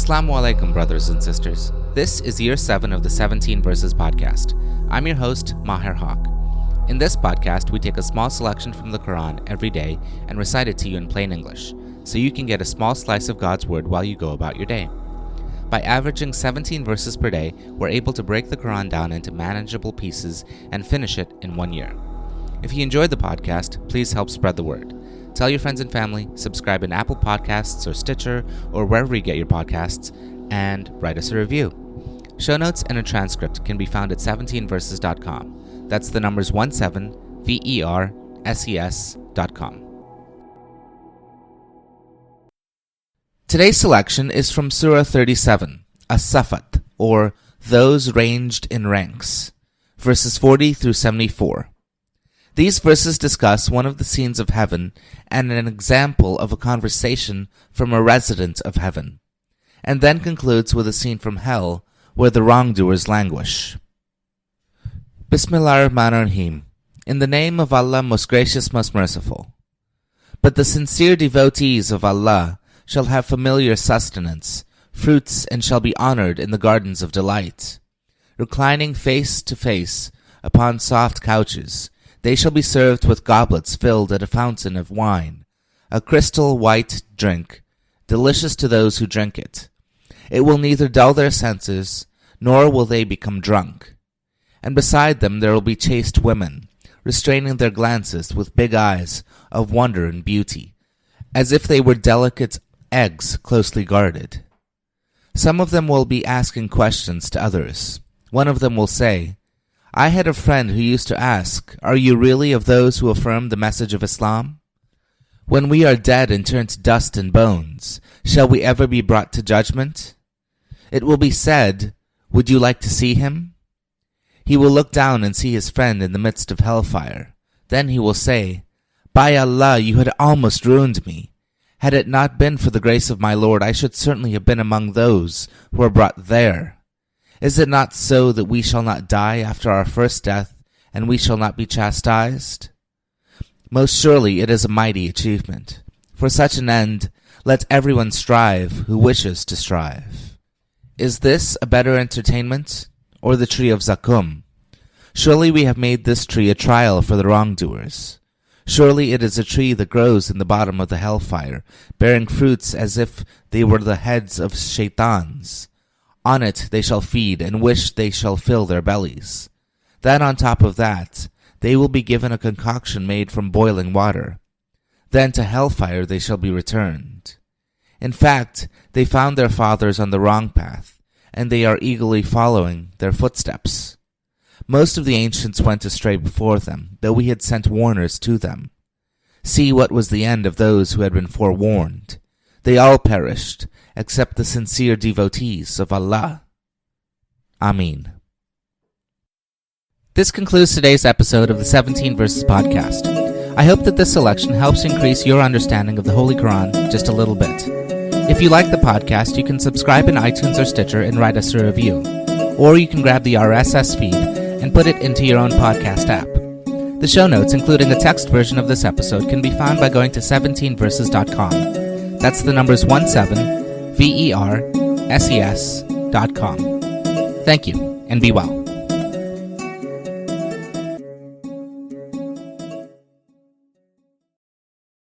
As-salaam, brothers and sisters. This is Year 7 of the 17 Verses podcast. I'm your host, Maher Haq. In this podcast, we take a small selection from the Quran every day and recite it to you in plain English, so you can get a small slice of God's Word while you go about your day. By averaging 17 verses per day, we're able to break the Quran down into manageable pieces and finish it in 1 year. If you enjoyed the podcast, please help spread the word. Tell your friends and family, subscribe in Apple Podcasts or Stitcher or wherever you get your podcasts, and write us a review. Show notes and a transcript can be found at 17verses.com. That's the numbers 17verses.com. Today's selection is from Surah 37, As-Sãffãt, or Those Ranged in Ranks, verses 40 through 74. These verses discuss one of the scenes of heaven and an example of a conversation from a resident of heaven, and then concludes with a scene from hell where the wrongdoers languish. Bismillahirrahmanirrahim. In the name of Allah, most gracious, most merciful. But the sincere devotees of Allah shall have familiar sustenance, fruits, and shall be honored in the gardens of delight. Reclining face to face upon soft couches, they shall be served with goblets filled at a fountain of wine, a crystal white drink, delicious to those who drink it. It will neither dull their senses, nor will they become drunk. And beside them there will be chaste women, restraining their glances with big eyes of wonder and beauty, as if they were delicate eggs closely guarded. Some of them will be asking questions to others. One of them will say, I had a friend who used to ask, are you really of those who affirm the message of Islam? When we are dead and turn to dust and bones, shall we ever be brought to judgment? It will be said, would you like to see him? He will look down and see his friend in the midst of hellfire. Then he will say, by Allah, you had almost ruined me. Had it not been for the grace of my Lord, I should certainly have been among those who are brought there. Is it not so that we shall not die after our first death, and we shall not be chastised? Most surely it is a mighty achievement. For such an end, let everyone strive who wishes to strive. Is this a better entertainment, or the tree of Zaqqum? Surely we have made this tree a trial for the wrongdoers. Surely it is a tree that grows in the bottom of the hellfire, bearing fruits as if they were the heads of shaitans. On it they shall feed, and wish they shall fill their bellies. Then on top of that, they will be given a concoction made from boiling water. Then to hellfire they shall be returned. In fact, they found their fathers on the wrong path, and they are eagerly following their footsteps. Most of the ancients went astray before them, though we had sent warners to them. See what was the end of those who had been forewarned. They all perished, except the sincere devotees of Allah. Ameen. This concludes today's episode of the 17 Verses podcast. I hope that this selection helps increase your understanding of the Holy Quran just a little bit. If you like the podcast, you can subscribe in iTunes or Stitcher and write us a review. Or you can grab the RSS feed and put it into your own podcast app. The show notes, including a text version of this episode, can be found by going to 17verses.com. That's the numbers 17verses.com. Thank you, and be well.